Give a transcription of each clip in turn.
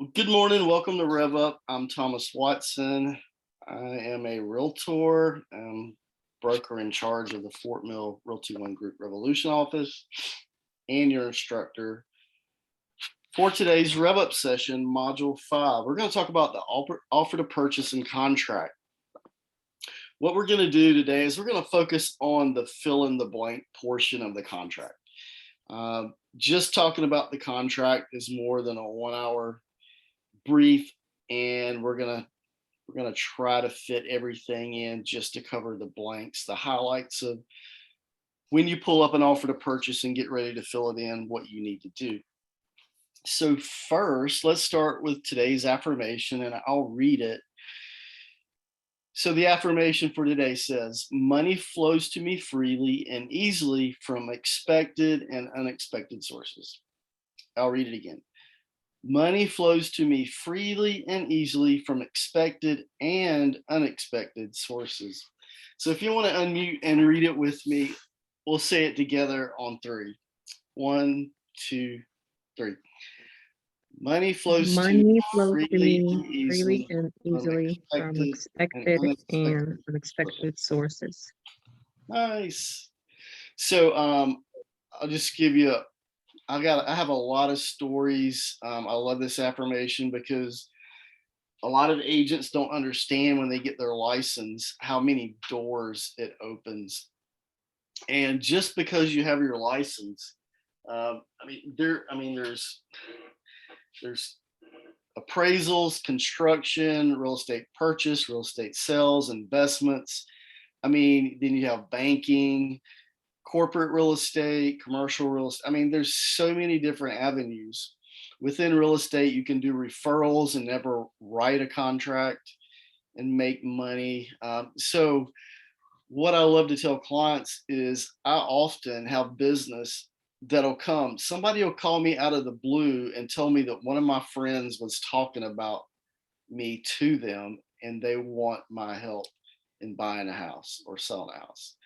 Well, good morning. Welcome to Rev Up. I'm Thomas Watson. I am a realtor, broker in charge of the Fort Mill Realty One Group Revolution office, and your instructor. For today's Rev Up session, Module 5, we're going to talk about the offer to purchase and contract. What we're going to do today is we're going to focus on the fill in the blank portion of the contract. Just talking about the contract is more than a 1 hour brief, and we're gonna try to fit everything in just to cover the blanks, the highlights of when you pull up an offer to purchase and get ready to fill it in, what you need to do. So first, let's start with today's affirmation, and I'll read it. So the affirmation for today says, money flows to me freely and easily from expected and unexpected sources. I'll read it again. Money flows to me freely and easily from expected and unexpected sources. So if you want to unmute and read it with me, we'll say it together on three. 1, 2, 3. Money flows to me Money flows to freely me and freely easily and from easily from expected and expected and unexpected sources. unexpected sources. Nice. So I'll just give you I have a lot of stories. I love this affirmation because a lot of agents don't understand when they get their license how many doors it opens. And just because you have your license, there's appraisals, construction, real estate purchase, real estate sales, investments. Then you have banking, corporate real estate, commercial real estate. There's so many different avenues. Within real estate, you can do referrals and never write a contract and make money. So, what I love to tell clients is I often have business that'll come. Somebody will call me out of the blue and tell me that one of my friends was talking about me to them and they want my help in buying a house or selling a house.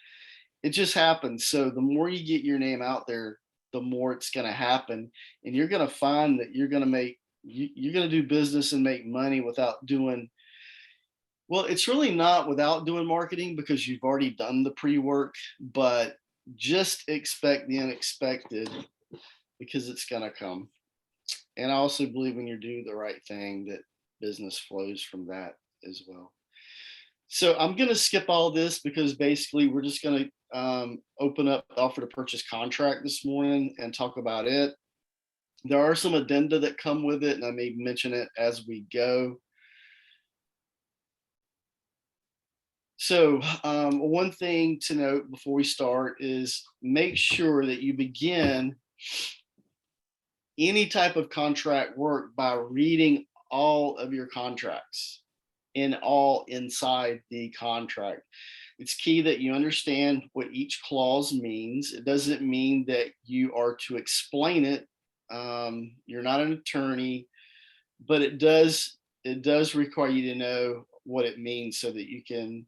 It just happens. So the more you get your name out there, the more it's going to happen, and you're going to find that you're going to do business and make money without doing well. It's really not without doing marketing because you've already done the pre-work, but just expect the unexpected because it's going to come. And I also believe when you do the right thing that business flows from that as well. So I'm going to skip all this because basically we're just going to open up the offer to purchase contract this morning and talk about it. There are some addenda that come with it, and I may mention it as we go. So one thing to note before we start is make sure that you begin any type of contract work by reading all of your contracts in all inside the contract. It's key that you understand what each clause means. It doesn't mean that you are to explain it. You're not an attorney, but it does require you to know what it means so that you can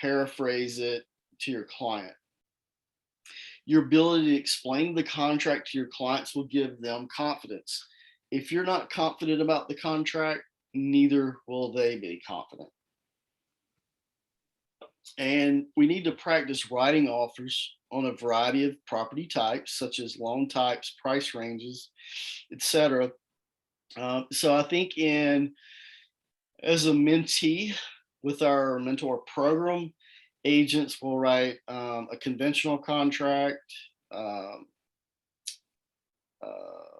paraphrase it to your client. Your ability to explain the contract to your clients will give them confidence. If you're not confident about the contract, neither will they be confident. And we need to practice writing offers on a variety of property types, such as loan types, price ranges, etc. So I think as a mentee with our mentor program, agents will write a conventional contract, um, uh,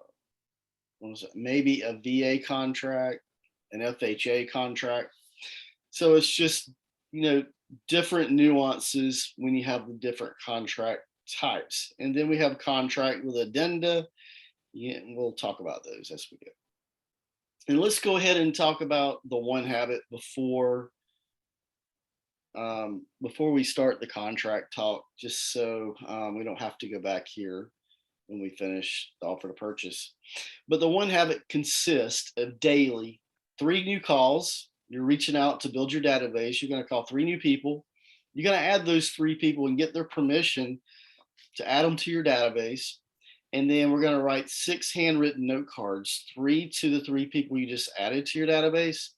what was it? Maybe a VA contract, an FHA contract. So it's just, you know, different nuances when you have the different contract types. And then we have contract with addenda. Yeah, and we'll talk about those as we go. And let's go ahead and talk about the one habit before we start the contract talk, just so we don't have to go back here when we finish the offer to purchase. But the one habit consists of daily 3 new calls. You're reaching out to build your database. You're going to call 3 new people. You're going to add those 3 people and get their permission to add them to your database. And then we're going to write 6 handwritten note cards, 3 to the 3 people you just added to your database,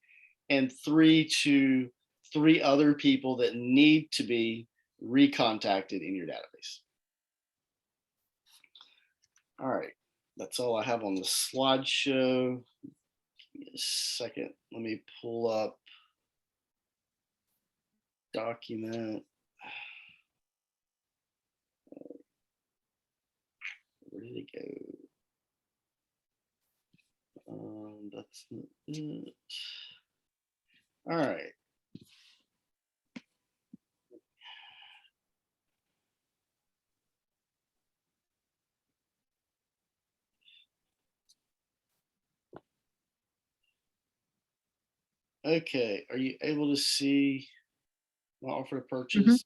and 3 to 3 other people that need to be recontacted in your database. All right, that's all I have on the slideshow. Give me a second. Let me pull up document. Where did it go? That's not it. All right. Okay, are you able to see my offer to purchase?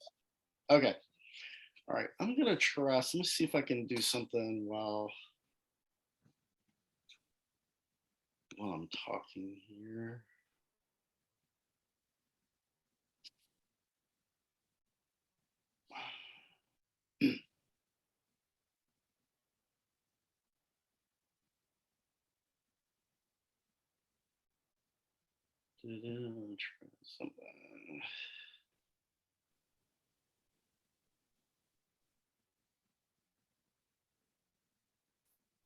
Okay. All right, I'm gonna try. So let me see if I can do something while I'm talking here. Try something.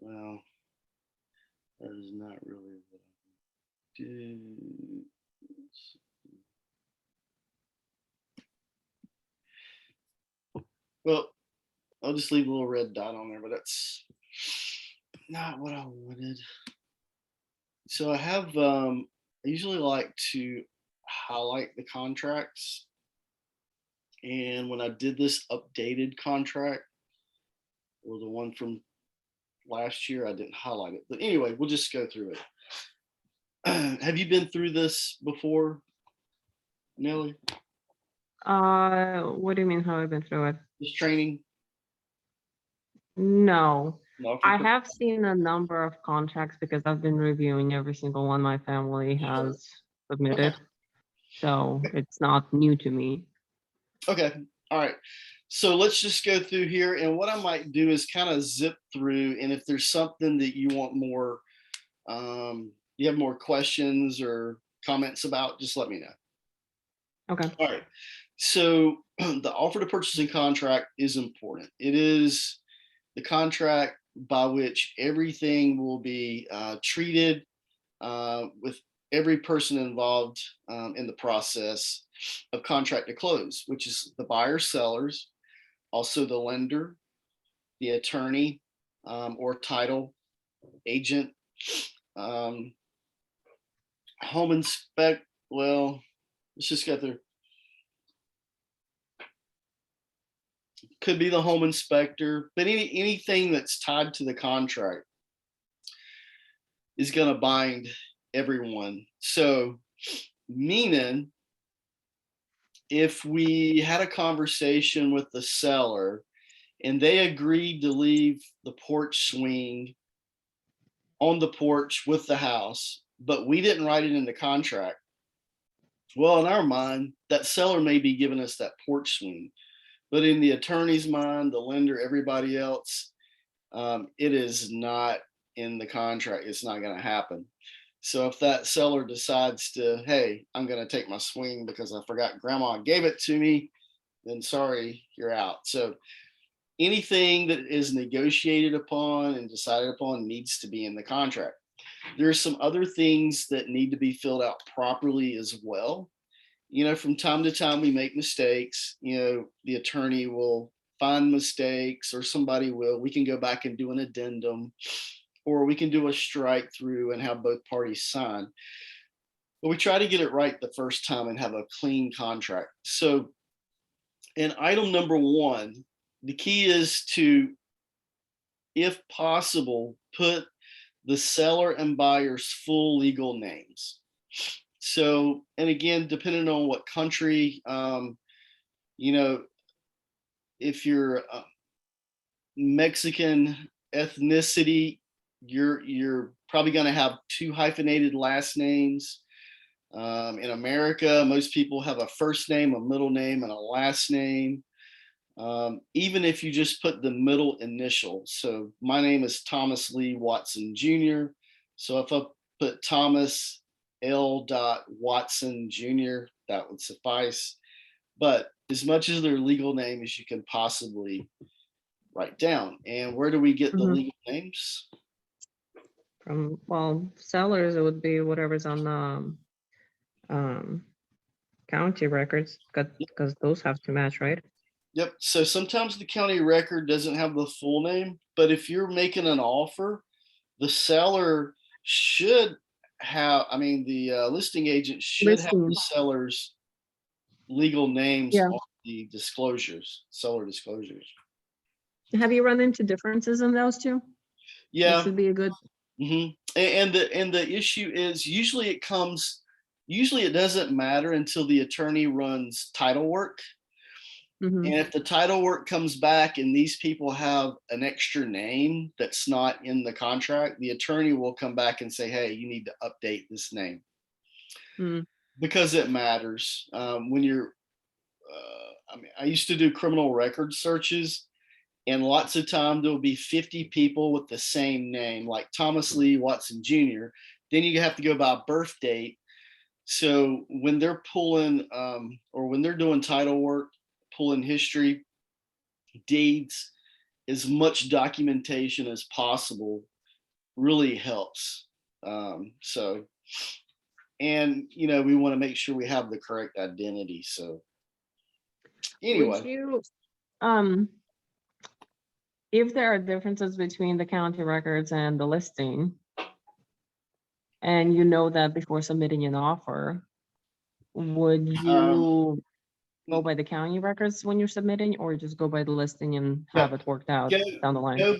Well, that is not really what I do. Well, I'll just leave a little red dot on there, but that's not what I wanted. So I have, I usually like to highlight the contracts. And when I did this updated contract, or the one from last year, I didn't highlight it. But anyway, we'll just go through it. Have you been through this before, Nelly? What do you mean? How I've been through it? This training? No, No, I have seen a number of contracts because I've been reviewing every single one my family sure. has Okay. submitted. So it's not new to me. Okay. All right. So let's just go through here. And what I might do is kind of zip through. And if there's something that you want more, you have more questions or comments about, just let me know. Okay. All right. So the offer to purchasing contract is important. It is the contract by which everything will be treated with every person involved in the process of contract to close, which is the buyer, sellers, also the lender, the attorney or title agent, home inspect. Well, let's just get there. Could be the home inspector, but anything that's tied to the contract is going to bind everyone. So, meaning, if we had a conversation with the seller and they agreed to leave the porch swing on the porch with the house, but we didn't write it in the contract, well, in our mind, that seller may be giving us that porch swing. But in the attorney's mind, the lender, everybody else, it is not in the contract. It's not going to happen. So if that seller decides to, hey, I'm going to take my swing because I forgot grandma gave it to me, then sorry, you're out. So anything that is negotiated upon and decided upon needs to be in the contract. There are some other things that need to be filled out properly as well. From time to time we make mistakes. The attorney will find mistakes or somebody will. We can go back and do an addendum, or we can do a strike through and have both parties sign. But we try to get it right the first time and have a clean contract. So in item number 1, the key is to, if possible, put the seller and buyer's full legal names. So, and again, depending on what country, if you're Mexican ethnicity, you're probably going to have 2 hyphenated last names. In America, most people have a first name, a middle name, and a last name. Even if you just put the middle initial. So my name is Thomas Lee Watson Jr. So if I put Thomas L. Watson Jr., that would suffice. But as much as their legal name as you can possibly write down. And where do we get the Mhm. legal names? From, well, sellers, it would be whatever's on the um, county records, because those have to match, right? Yep. So sometimes the county record doesn't have the full name, but if you're making an offer, the seller should have, I mean, the listing agent should have the Listing. seller's legal names Yeah. on the disclosures, seller disclosures. Have you run into differences in those two? This Yeah. would be a good. And the issue is usually it doesn't matter until the attorney runs title work. Mhm. And if the title work comes back and these people have an extra name that's not in the contract, the attorney will come back and say, hey, you need to update this name Mm. because it matters. When you're, I mean, I used to do criminal record searches, and lots of time there'll be 50 people with the same name, like Thomas Lee Watson Jr. Then you have to go by birth date. So when they're pulling, or when they're doing title work, pulling history, deeds, as much documentation as possible really helps. So, and we want to make sure we have the correct identity. So, Would anyway, you, um, if there are differences between the county records and the listing, and you know that before submitting an offer, would you go by the county records when you're submitting, or just go by the listing and have it worked out go down the line? go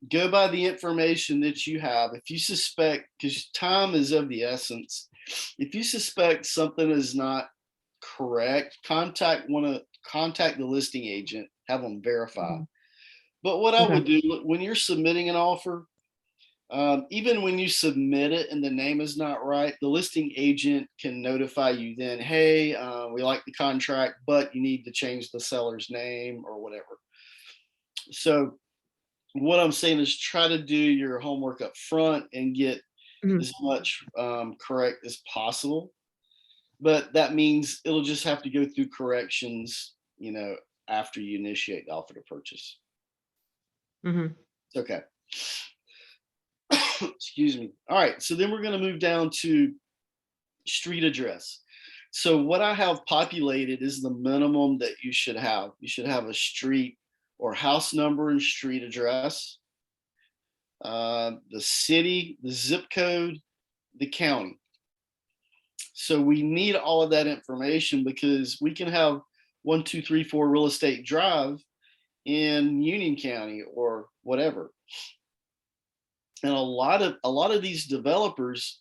go by the information that you have. If you suspect, because time is of the essence, if you suspect something is not correct, contact the listing agent, have them verify. Mhm. But what I Okay. would do when you're submitting an offer, even when you submit it and the name is not right, the listing agent can notify you then, hey, we like the contract, but you need to change the seller's name or whatever. So what I'm saying is try to do your homework up front and get Mhm. as much correct as possible. But that means it'll just have to go through corrections, after you initiate the offer to purchase. Mhm. It's okay. Excuse me. All right. So then we're going to move down to street address. So what I have populated is the minimum that you should have. You should have a street or house number and street address, the city, the zip code, the county. So we need all of that information because we can have 1234 Real Estate Drive in Union County or whatever. And a lot of these developers,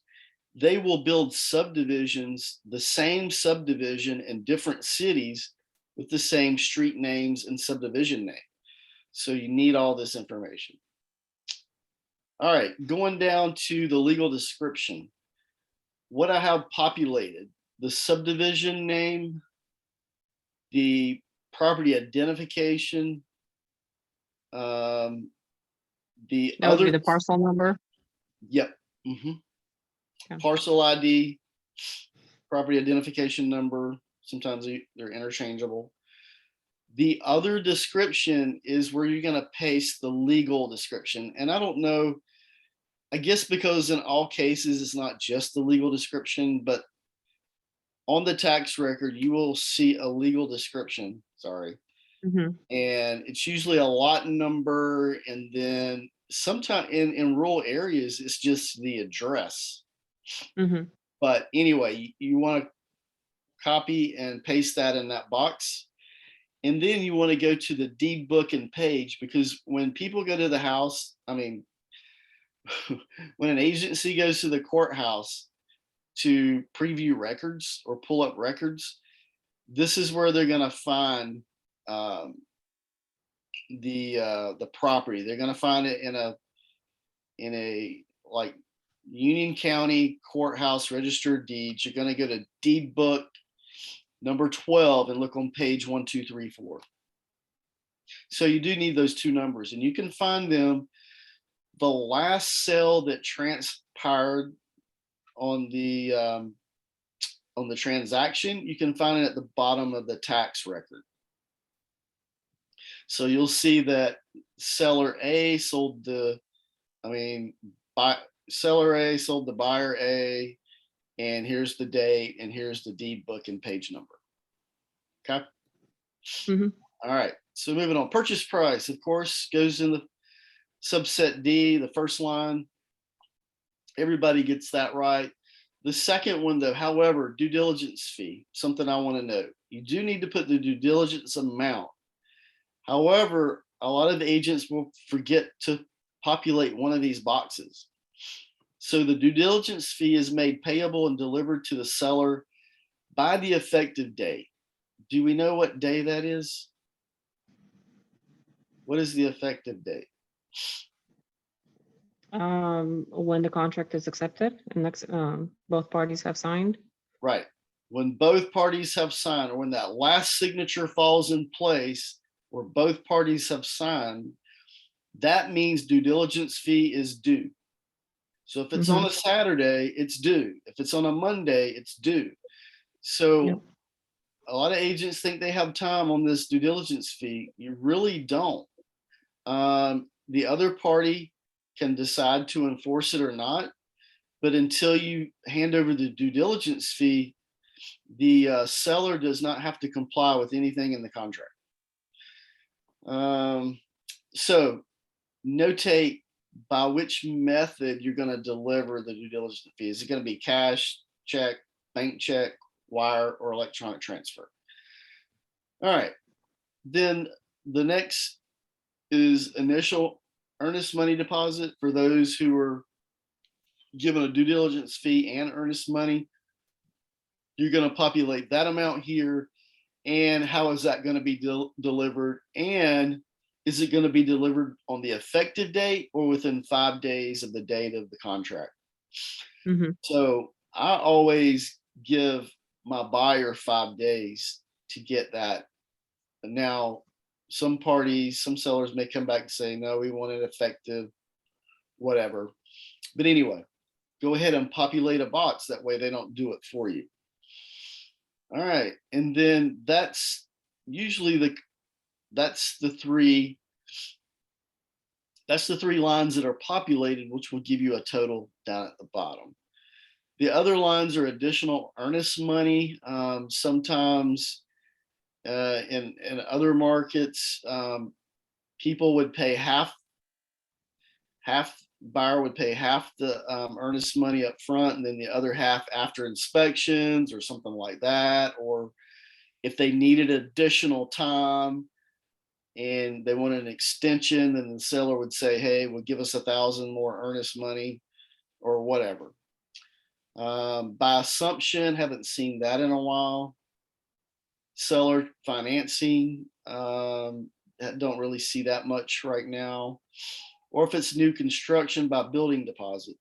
they will build subdivisions, the same subdivision in different cities with the same street names and subdivision name. So you need all this information. All right, going down to the legal description. What I have populated, the subdivision name, the property identification, um, the That would be other, the parcel number. yep, mhm. Okay. Parcel ID, property identification number, sometimes they're interchangeable. The other description is where you're going to paste the legal description. And I don't know, I guess because in all cases, it's not just the legal description, but on the tax record, you will see a legal description. Sorry. Mhm. And it's usually a lot number. And then sometimes in rural areas, it's just the address. Mhm. But anyway, you want to copy and paste that in that box. And then you want to go to the deed book and page, because when people go to the house, I mean, when an agency goes to the courthouse to preview records or pull up records, this is where they're going to find um, the property. They're going to find it in a like Union County Courthouse Registered Deeds. You're going to go to deed book number 12 and look on page 1234. So you do need those two numbers, and you can find them. The last sale that transpired on the transaction, you can find it at the bottom of the tax record. So you'll see that seller A sold the, seller A sold the buyer A, and here's the date, and here's the deed book and page number. Okay. Mhm. All right. So moving on, purchase price, of course, goes in the subset D, the first line. Everybody gets that right. The second one, though, however, due diligence fee, something I want to note. You do need to put the due diligence amount. However, a lot of agents will forget to populate one of these boxes. So the due diligence fee is made payable and delivered to the seller by the effective date. Do we know what day that is? What is the effective date? When the contract is accepted and both parties have signed. Right. When both parties have signed, or when that last signature falls in place, where both parties have signed, that means due diligence fee is due. So if it's on a Saturday, it's due. If it's on a Monday, it's due. So Yep. a lot of agents think they have time on this due diligence fee. You really don't. The other party can decide to enforce it or not, but until you hand over the due diligence fee, the seller does not have to comply with anything in the contract. So notate by which method you're going to deliver the due diligence fee. Is it going to be cash, check, bank check, wire, or electronic transfer? All right. Then the next is initial earnest money deposit for those who are given a due diligence fee and earnest money. You're going to populate that amount here. And how is that going to be delivered? And is it going to be delivered on the effective date or within 5 days of the date of the contract? So I always give my buyer 5 days to get that. Now, some parties, some sellers may come back and say, no, we want it effective, whatever. But anyway, go ahead and populate a box. That way they don't do it for you. All right. And then that's usually that's the three lines that are populated, which will give you a total down at the bottom. The other lines are additional earnest money. Sometimes in other markets, people would pay half buyer would pay half the earnest money up front, and then the other half after inspections or something like that. Or if they needed additional time and they wanted an extension, then the seller would say, hey, well, give us 1,000 more earnest money or whatever. By assumption, haven't seen that in a while. Seller financing, don't really see that much right now. Or if it's new construction, by building deposit.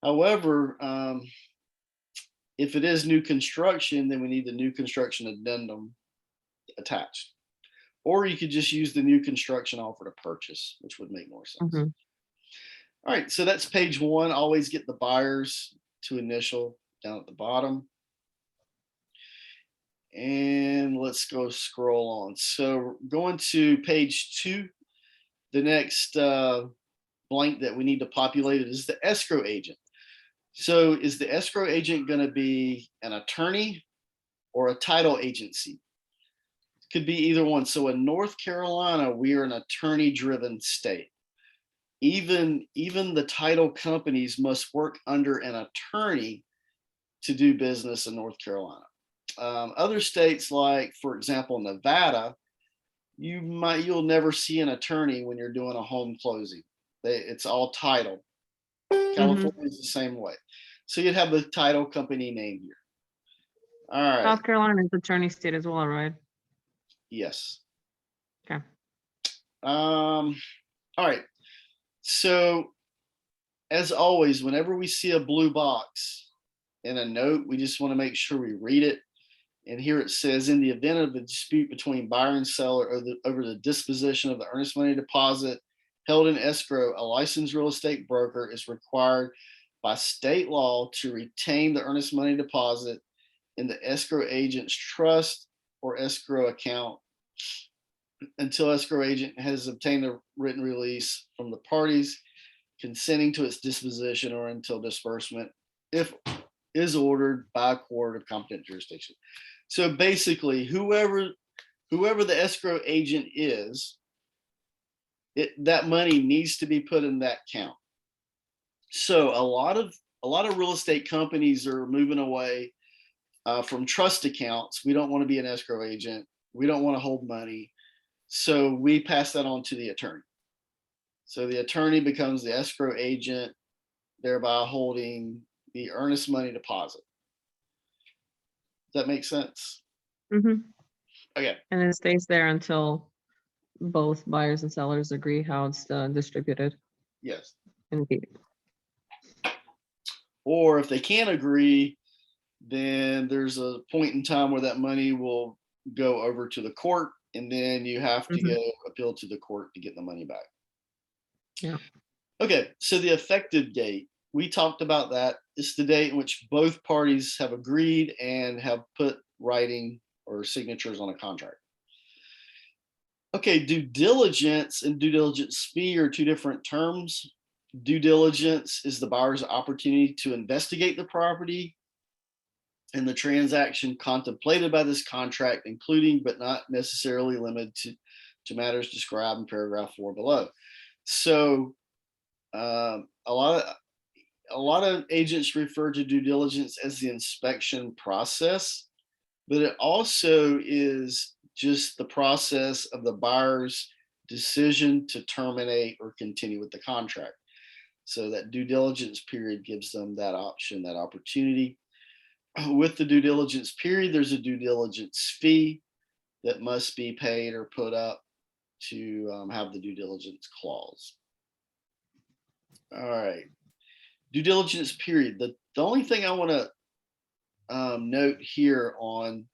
However, if it is new construction, then we need the new construction addendum attached. Or you could just use the new construction offer to purchase, which would make more sense. All right, so that's page 1. Always get the buyers to initial down at the bottom. And let's go scroll on. So going to page 2, the next blank that we need to populate is the escrow agent. So is the escrow agent going to be an attorney or a title agency? Could be either one. So in North Carolina, we are an attorney-driven state. Even the title companies must work under an attorney to do business in North Carolina. Other states, like for example Nevada, you'll never see an attorney when you're doing a home closing. It's all title. California is the same way. So you'd have the title company name here. All right. South Carolina is attorney state as well, right? Yes. Okay. All right. So as always, whenever we see a blue box in a note, we just want to make sure we read it. And here it says, in the event of a dispute between buyer and seller over the disposition of the earnest money deposit held in escrow, a licensed real estate broker is required by state law to retain the earnest money deposit in the escrow agent's trust or escrow account until escrow agent has obtained a written release from the parties consenting to its disposition, or until disbursement, if is ordered by a court of competent jurisdiction. So basically, whoever the escrow agent is, that money needs to be put in that account. So a lot of real estate companies are moving away from trust accounts. We don't want to be an escrow agent. We don't want to hold money. So we pass that on to the attorney. So the attorney becomes the escrow agent, thereby holding the earnest money deposit. Does that make sense? Mhm. Okay. And it stays there until both buyers and sellers agree how it's distributed Yes. and paid. Or if they can't agree, then there's a point in time where that money will go over to the court, and then you have to Mhm. go appeal to the court to get the money back. Yeah. Okay, so the effective date, we talked about that. It's the date in which both parties have agreed and have put writing or signatures on a contract. Okay, due diligence and due diligence fee are two different terms. Due diligence is the buyer's opportunity to investigate the property and the transaction contemplated by this contract, including but not necessarily limited to matters described in paragraph 4 below. So a lot of agents refer to due diligence as the inspection process, but it also is just the process of the buyer's decision to terminate or continue with the contract. So that due diligence period gives them that option, that opportunity. With the due diligence period, there's a due diligence fee that must be paid or put up to have the due diligence clause. All right. Due diligence period. The only thing I want to note here on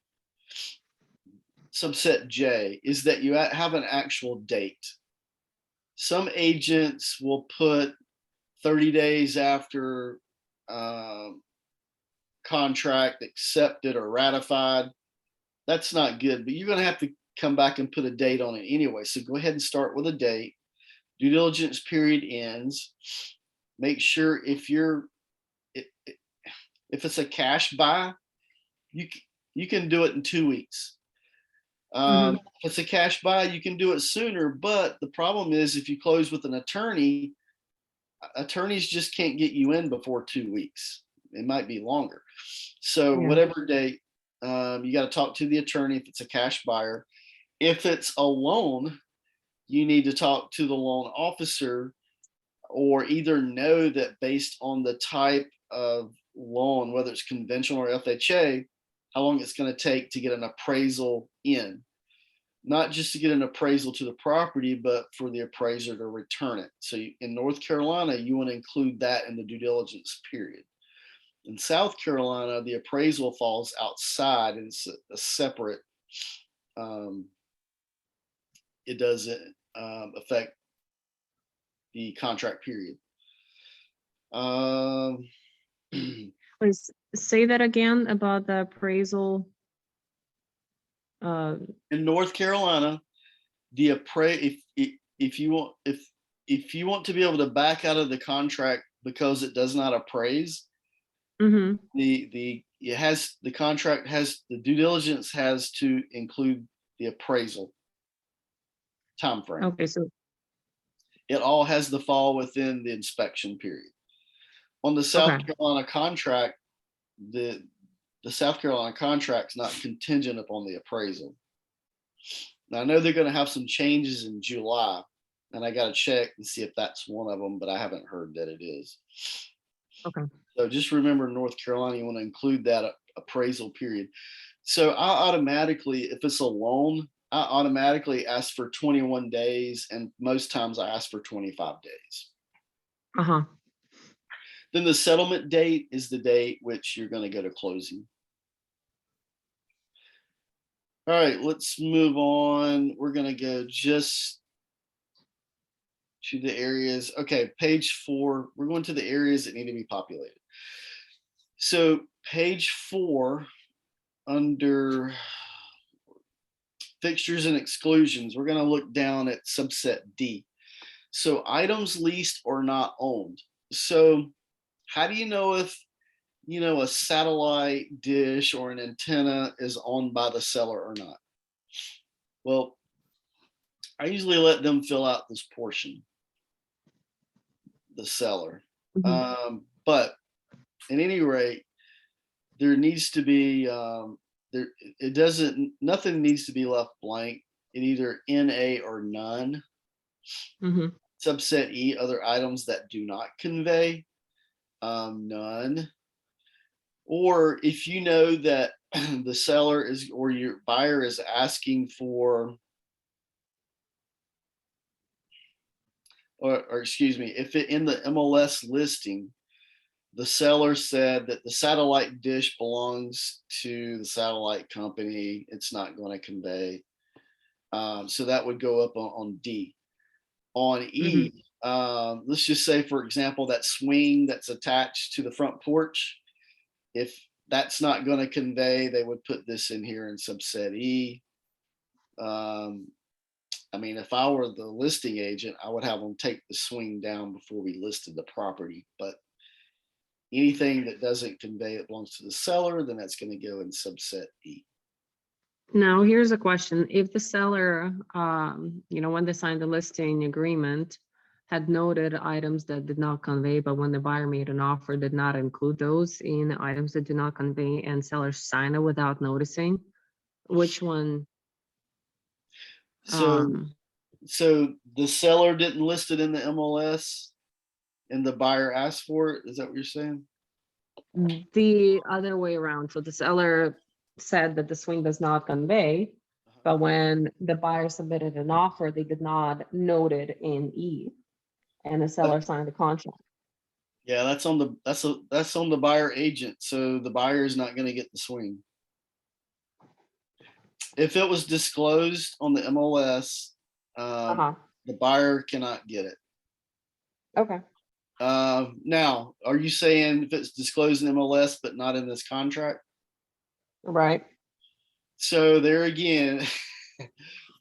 subset J is that you have an actual date. Some agents will put 30 days after contract accepted or ratified. That's not good, but you're going to have to come back and put a date on it anyway. So go ahead and start with a date. Due diligence period ends. Make sure if it's a cash buy, you can do it in 2 weeks. If it's a cash buy, you can do it sooner, but the problem is if you close with an attorney, attorneys just can't get you in before 2 weeks. It might be longer. So Yeah. whatever date, you got to talk to the attorney if it's a cash buyer. If it's a loan, you need to talk to the loan officer, or either know that based on the type of loan, whether it's conventional or FHA, how long it's going to take to get an appraisal in. Not just to get an appraisal to the property, but for the appraiser to return it. So in North Carolina, you want to include that in the due diligence period. In South Carolina, the appraisal falls outside and it's a separate, it doesn't affect the contract period. Please say that again about the appraisal. In North Carolina, the if you want to be able to back out of the contract because it does not appraise, the contract has, the due diligence has to include the appraisal time frame. Okay, so it all has to fall within the inspection period. On the South Carolina contract, the South Carolina contract's not contingent upon the appraisal. Now, I know they're going to have some changes in July, and I got to check and see if that's one of them, but I haven't heard that it is. Okay. So just remember, North Carolina, you want to include that appraisal period. So I automatically, if it's a loan, I automatically ask for 21 days, and most times I ask for 25 days. Then the settlement date is the date which you're going to go to closing. All right, let's move on. We're gonna go just to the areas. Okay, page 4. We're going to the areas that need to be populated. So page 4, under fixtures and exclusions, we're gonna look down at subset D. So items leased or not owned. So how do you know if a satellite dish or an antenna is owned by the seller or not? Well, I usually let them fill out this portion, the seller. But at any rate, there needs to be nothing needs to be left blank. It either NA or none. Mhm. Subset E, other items that do not convey, none. Or if you know that the seller is or your buyer is asking for, or excuse me, if it in the MLS listing, the seller said that the satellite dish belongs to the satellite company, it's not going to convey. So that would go up on D. On E, let's just say, for example, that swing that's attached to the front porch, if that's not going to convey, they would put this in here in subset E. I mean, if I were the listing agent, I would have them take the swing down before we listed the property. But anything that doesn't convey that belongs to the seller, then that's going to go in subset E. Now, here's a question. If the seller, when they signed the listing agreement, had noted items that did not convey, but when the buyer made an offer, did not include those in items that do not convey, and sellers signed it without noticing, which one? So, so the seller didn't list it in the MLS, and the buyer asked for it. Is that what you're saying? The other way around. So the seller said that the swing does not convey, but when the buyer submitted an offer, they did not note it in E, and the seller signed the contract. Yeah, that's on the buyer agent. So the buyer is not going to get the swing. If it was disclosed on the MLS, the buyer cannot get it. Okay. Now, are you saying if it's disclosed in MLS but not in this contract? Right. So there again,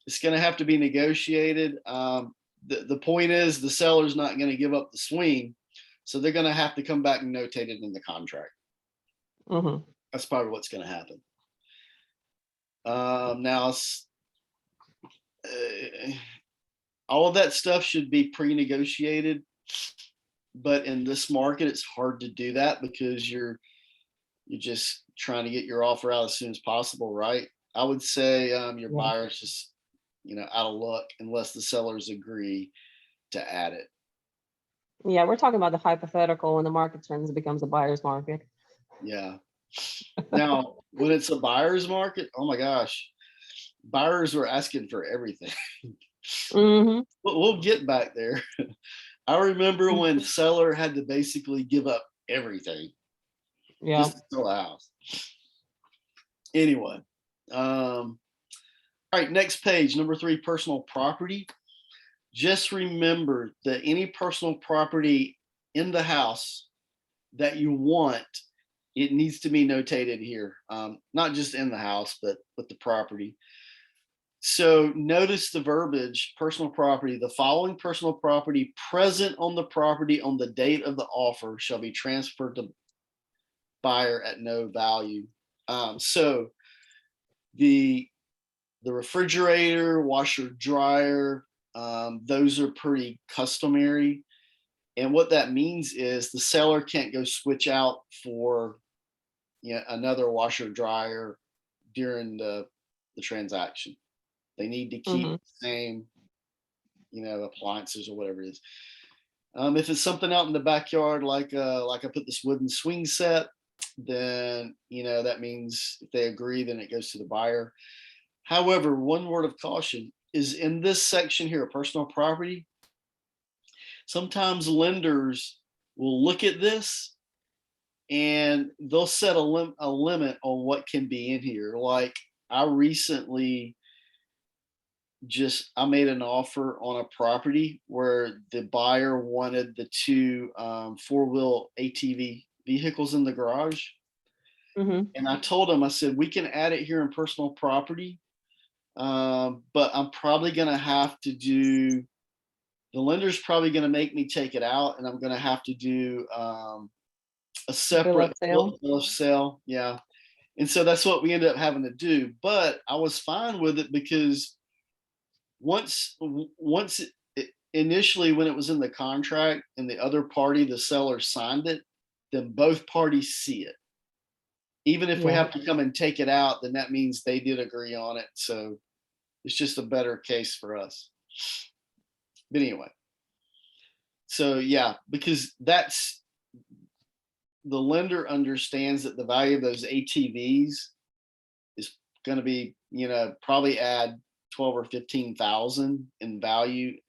it's going to have to be negotiated. The point is the seller's not going to give up the swing, so they're going to have to come back and notate it in the contract. That's probably what's going to happen. Now, all of that stuff should be pre-negotiated, but in this market, it's hard to do that because you're just trying to get your offer out as soon as possible, right? I would say your buyer's just out of luck unless the sellers agree to add it. Yeah, we're talking about the hypothetical when the market turns, it becomes a buyer's market. Yeah. Now, when it's a buyer's market, oh my gosh, buyers are asking for everything. We'll get back there. I remember when the seller had to basically give up everything just to sell a house. Anyway, all right, next page, number 3, personal property. Just remember that any personal property in the house that you want, it needs to be notated here, not just in the house, but with the property. So notice the verbiage, personal property. The following personal property present on the property on the date of the offer shall be transferred to buyer at no value. So the refrigerator, washer, dryer, those are pretty customary. And what that means is the seller can't go switch out for another washer dryer during the transaction. They need to keep the same, appliances or whatever it is. If it's something out in the backyard, like I put this wooden swing set, then that means if they agree, then it goes to the buyer. However, one word of caution is in this section here, personal property. Sometimes lenders will look at this and they'll set a limit on what can be in here. Like I recently I made an offer on a property where the buyer wanted the two four-wheel ATV vehicles in the garage. Mhm. And I told him, I said, we can add it here in personal property, but I'm probably going to have to do, the lender's probably going to make me take it out, and I'm going to have to do a Bill separate of sale. bill of sale. Yeah. And so that's what we ended up having to do. But I was fine with it because once initially when it was in the contract and the other party, the seller, signed it, then both parties see it. Even if we Yeah. have to come and take it out, then that means they did agree on it. So it's just a better case for us. But anyway, so yeah, because that's, the lender understands that the value of those ATVs is going to be, probably add 12 or 15,000 in value,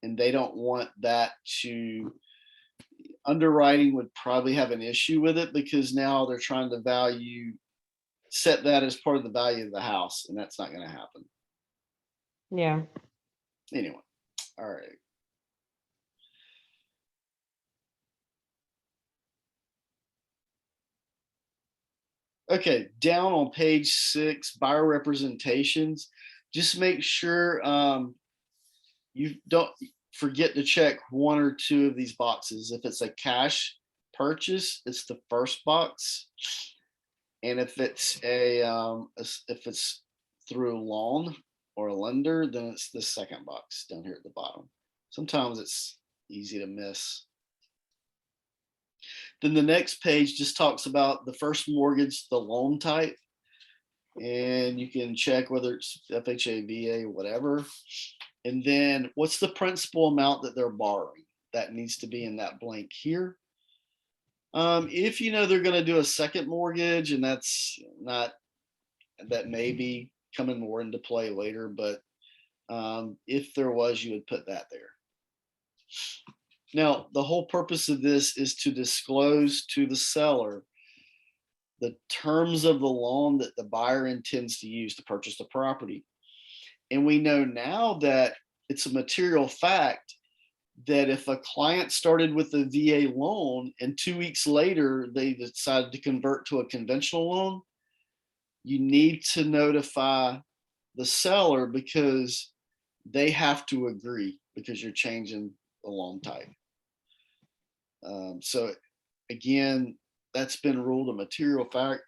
and they don't want that to, underwriting would probably have an issue with it because now they're trying to set that as part of the value of the house, and that's not going to happen. Yeah. Anyway, all right. Okay, down on page 6, buyer representations. Just make sure you don't forget to check one or two of these boxes. If it's a cash purchase, it's the first box, and if it's if it's through a loan or a lender, then it's the second box down here at the bottom. Sometimes it's easy to miss. Then the next page just talks about the first mortgage, the loan type, and you can check whether it's FHA, VA, whatever. And then what's the principal amount that they're borrowing? That needs to be in that blank here. If you know they're going to do a second mortgage, and that's not, that may be coming more into play later, but if there was, you would put that there. Now, the whole purpose of this is to disclose to the seller the terms of the loan that the buyer intends to use to purchase the property. And we know now that it's a material fact that if a client started with a VA loan and 2 weeks later they decided to convert to a conventional loan, you need to notify the seller because they have to agree because you're changing the loan type. So again, that's been ruled a material fact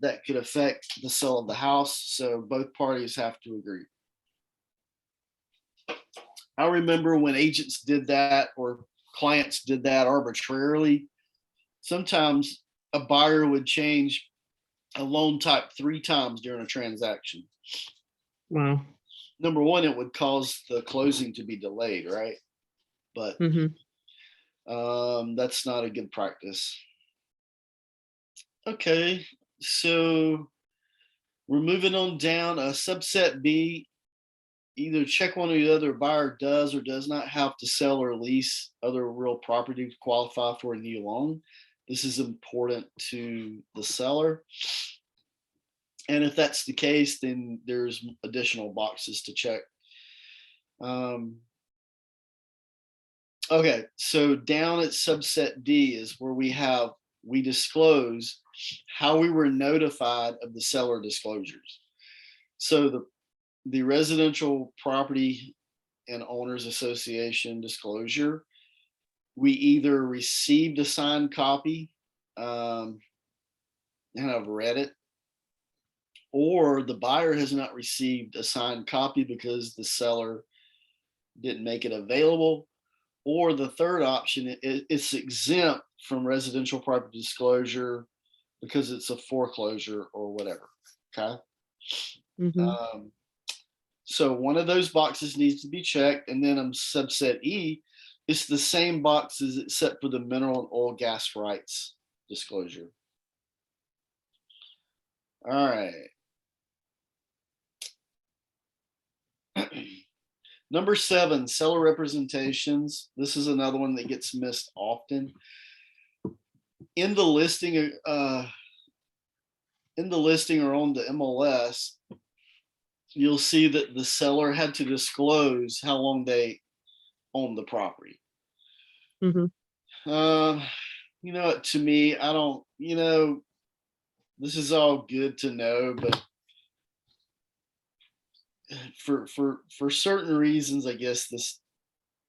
that could affect the sale of the house. So both parties have to agree. I remember when agents did that or clients did that arbitrarily. Sometimes a buyer would change a loan type 3 times during a transaction. Wow. Number one, it would cause the closing to be delayed, right? But that's not a good practice. Okay, so we're moving on down. Subset B, either check one or the other buyer does or does not have to sell or lease other real property to qualify for a new loan. This is important to the seller. And if that's the case, then there's additional boxes to check. Okay, so down at subset D is where we disclose how we were notified of the seller disclosures. So the residential property and owners association disclosure, we either received a signed copy and I've read it, or the buyer has not received a signed copy because the seller didn't make it available, or the third option, it's exempt from residential property disclosure because it's a foreclosure or whatever. Okay. So one of those boxes needs to be checked. And then subset E, it's the same boxes except for the mineral and oil gas rights disclosure. All right. Number 7, seller representations. This is another one that gets missed often. In the listing, in the listing or on the MLS, you'll see that the seller had to disclose how long they own the property. Mhm. Um, to me, I don't, this is all good to know, but for certain reasons, I guess this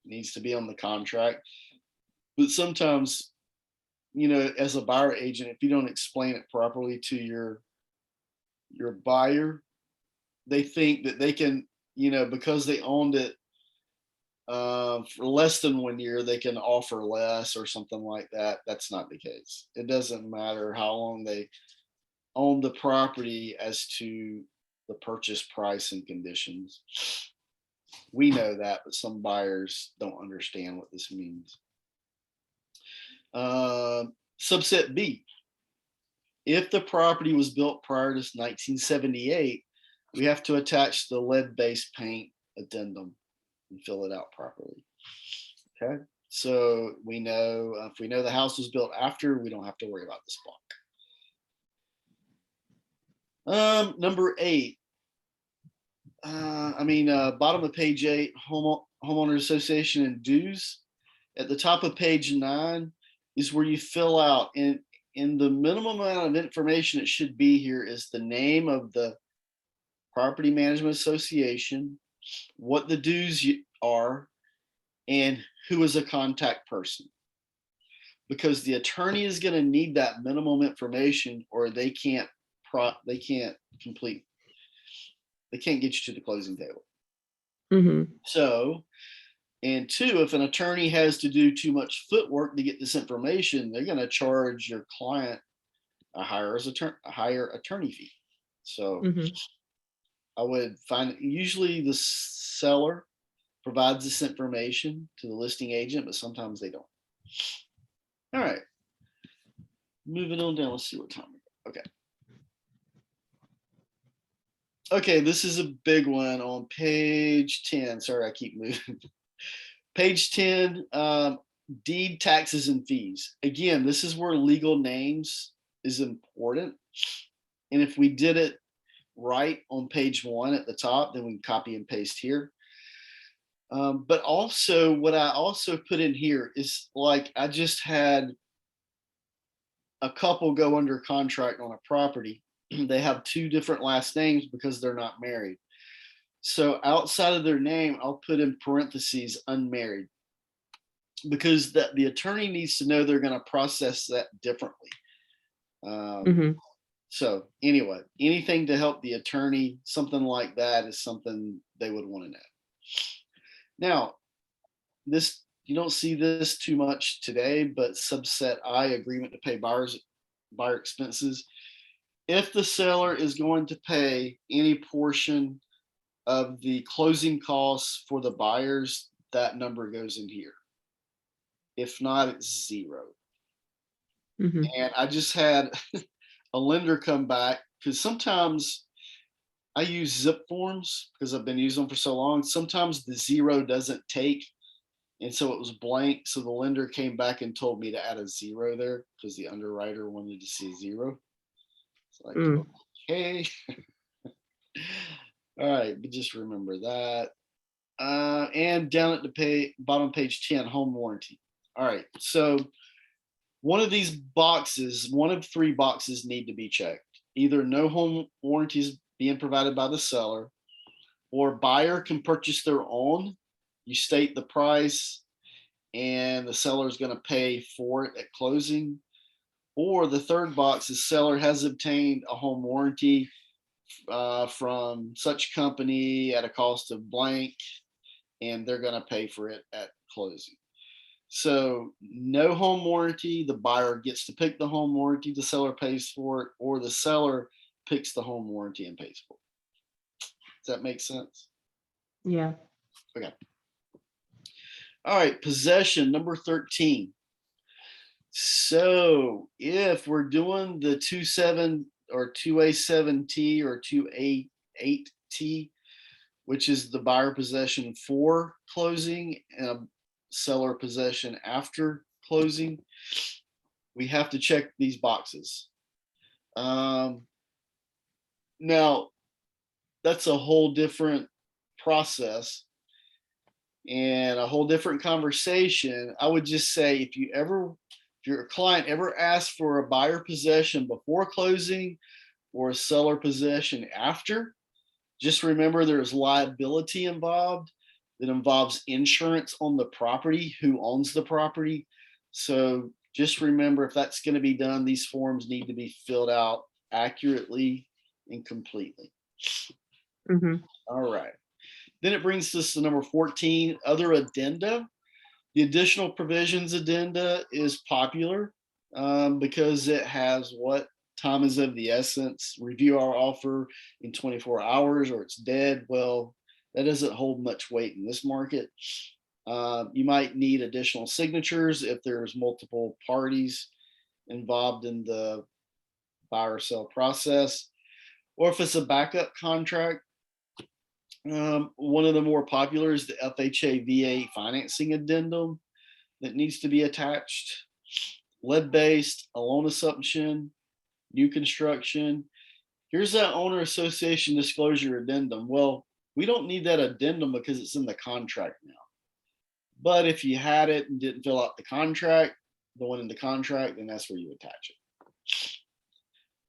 needs to be on the contract. But sometimes, as a buyer agent, if you don't explain it properly to your buyer, they think that they can, because they owned it for less than 1 year, they can offer less or something like that. That's not the case. It doesn't matter how long they own the property as to the purchase price and conditions. We know that, but some buyers don't understand what this means. Subset B, if the property was built prior to 1978, we have to attach the lead-based paint addendum and fill it out properly. Okay, so we know if we know the house was built after, we don't have to worry about this block. Number 8. Bottom of page 8, homeowner association and dues. At the top of page 9 is where you fill out, and in the minimum amount of information it should be here is the name of the property management association, what the dues are, and who is a contact person. Because the attorney is going to need that minimum information, or they can't complete, they can't get you to the closing table. Mhm. So, and 2, if an attorney has to do too much footwork to get this information, they're going to charge your client a higher attorney fee. So Mhm. I would find usually the seller provides this information to the listing agent, but sometimes they don't. All right, moving on down. Let's see what time we got. Okay. Okay, this is a big one on page 10. Sorry, I keep moving. Page 10, deed, taxes, and fees. Again, this is where legal names is important. And if we did it right on page 1 at the top, then we can copy and paste here. But also, what I also put in here is, like, I just had a couple go under contract on a property. They have 2 different last names because they're not married. So outside of their name, I'll put in parentheses unmarried, because the attorney needs to know they're going to process that differently. Mhm. So anyway, anything to help the attorney, something like that is something they would want to know. Now, this, you don't see this too much today, but subset I, agreement to pay buyer expenses. If the seller is going to pay any portion of the closing costs for the buyers, that number goes in here. If not, it's 0. Mhm. And I just had a lender come back, because sometimes I use zip forms because I've been using them for so long. Sometimes the 0 doesn't take, and so it was blank. So the lender came back and told me to add a 0 there because the underwriter wanted to see 0. It's like, Mm. okay. All right, but just remember that. And down at the bottom page 10, home warranty. All right, so one of 3 boxes need to be checked. Either no home warranties being provided by the seller, or buyer can purchase their own. You state the price and the seller is going to pay for it at closing. Or the third box is seller has obtained a home warranty from such company at a cost of blank, and they're going to pay for it at closing. So no home warranty, the buyer gets to pick the home warranty, the seller pays for it, or the seller picks the home warranty and pays for it. Does that make sense? Yeah. Okay. All right, possession, number 13. So if we're doing the 2.7 or 2A7T or 2A8T, which is the buyer possession for closing and a seller possession after closing, we have to check these boxes. Now, that's a whole different process and a whole different conversation. I would just say if your client ever asks for a buyer possession before closing or a seller possession after, just remember there's liability involved that involves insurance on the property, who owns the property. So just remember, if that's going to be done, these forms need to be filled out accurately and completely. Mhm. All right. Then it brings us to number 14, other addenda. The additional provisions addenda is popular because it has what time is of the essence, review our offer in 24 hours or it's dead. Well, that doesn't hold much weight in this market. You might need additional signatures if there's multiple parties involved in the buy or sell process, or if it's a backup contract. One of the more popular is the FHA VA financing addendum that needs to be attached. Lead-based, a loan assumption, new construction. Here's that owner association disclosure addendum. Well, we don't need that addendum because it's in the contract now. But if you had it and didn't fill out the contract, the one in the contract, then that's where you attach it.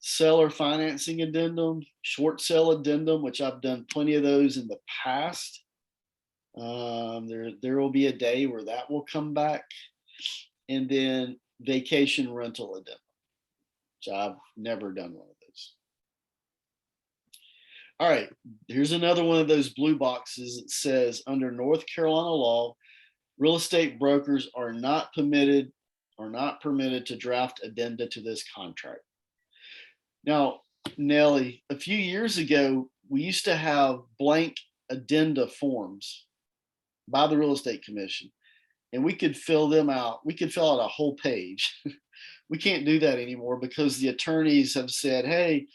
Seller financing addendum, short sale addendum, which I've done plenty of those in the past. There will be a day where that will come back. And then vacation rental addendum, which I've never done one of those. All right, here's another one of those blue boxes. It says under North Carolina law, real estate brokers are not permitted to draft addenda to this contract. Now, Nellie, a few years ago, we used to have blank addenda forms by the Real Estate Commission, and we could fill them out. We could fill out a whole page. We can't do that anymore because the attorneys have said, hey,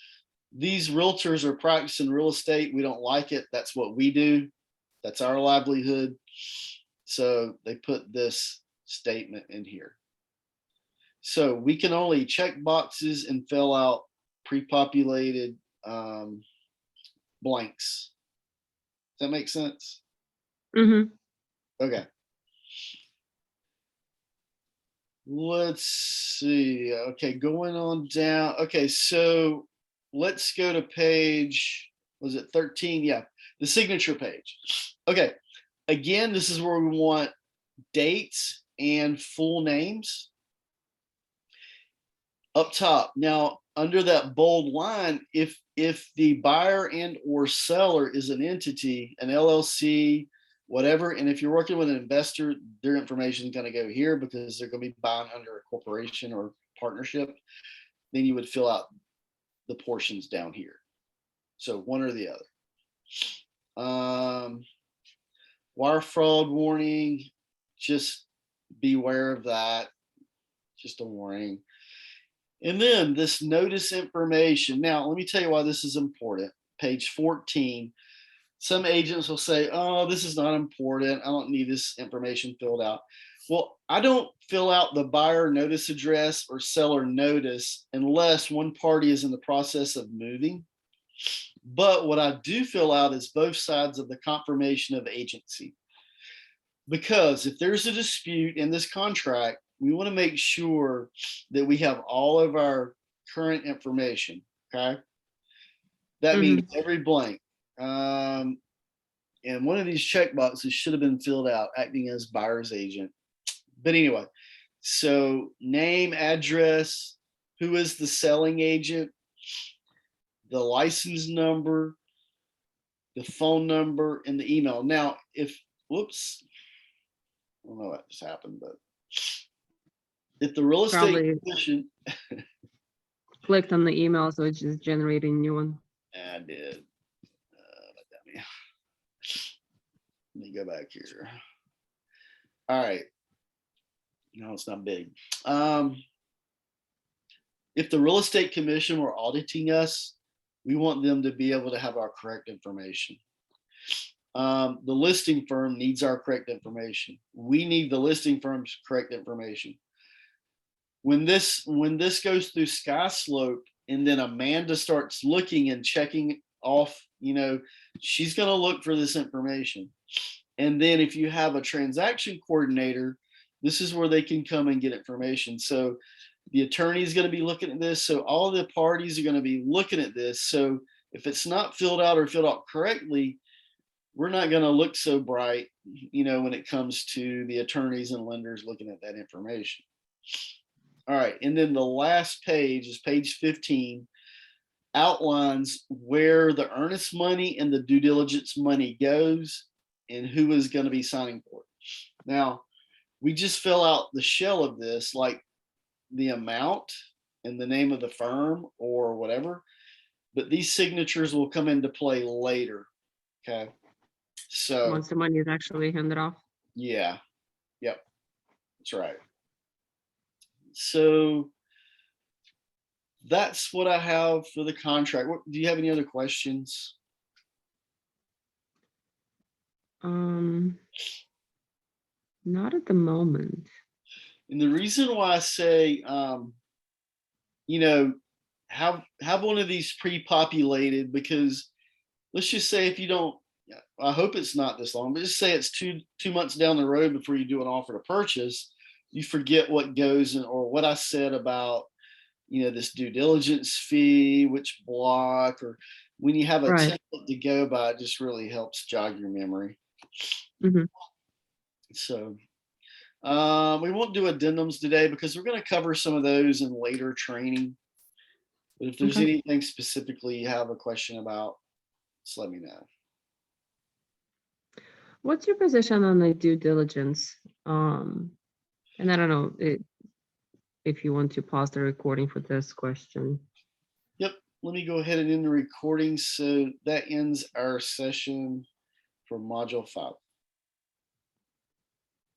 these realtors are practicing real estate. We don't like it. That's what we do. That's our livelihood. So they put this statement in here. So we can only check boxes and fill out pre-populated blanks. Does that make sense? Mhm. Okay. Let's see. Okay, going on down. Okay, so let's go to page, was it 13? Yeah, the signature page. Okay, again, this is where we want dates and full names up top. Now, under that bold line, if the buyer and or seller is an entity, an LLC, whatever, and if you're working with an investor, their information is going to go here because they're going to be buying under a corporation or partnership, then you would fill out the portions down here. So one or the other. Wire fraud warning, just beware of that. Just a warning. And then this notice information. Now, let me tell you why this is important. Page 14. Some agents will say, oh, this is not important. I don't need this information filled out. Well, I don't fill out the buyer notice address or seller notice unless one party is in the process of moving. But what I do fill out is both sides of the confirmation of agency. Because if there's a dispute in this contract, we want to make sure that we have all of our current information. Okay. That means every blank. And one of these check boxes should have been filled out, acting as buyer's agent. But anyway, so name, address, who is the selling agent, the license number, the phone number, and the email. Now, whoops, I don't know what just happened, but if the real estate Probably commission, clicked on the email, so it's just generating a new one. I did. Let me go back here. All right. No, it's not big. If the real estate commission were auditing us, we want them to be able to have our correct information. The listing firm needs our correct information. We need the listing firm's correct information. When this goes through SkySlope, and then Amanda starts looking and checking off, she's going to look for this information. And then if you have a transaction coordinator, this is where they can come and get information. So the attorney is going to be looking at this. So all the parties are going to be looking at this. So if it's not filled out or filled out correctly, we're not going to look so bright, when it comes to the attorneys and lenders looking at that information. All right. And then the last page is page 15, outlines where the earnest money and the due diligence money goes and who is going to be signing for it. Now, we just fill out the shell of this, like the amount and the name of the firm or whatever, but these signatures will come into play later. Okay. So Once the money is actually handed off. yeah, yep, that's right. So that's what I have for the contract. Do you have any other questions? Not at the moment. And the reason why I say, have one of these pre-populated, because let's just say if you don't, I hope it's not this long, but just say it's two months down the road before you do an offer to purchase, you forget what goes in, or what I said about, this due diligence fee, which block, or when you have a Right. template to go by, it just really helps jog your memory. Mhm. So we won't do addendums today because we're going to cover some of those in later training. But if there's Okay. anything specifically you have a question about, just let me know. What's your position on the due diligence? And I don't know if you want to pause the recording for this question. Yep. Let me go ahead and end the recording. So that ends our session for module 5.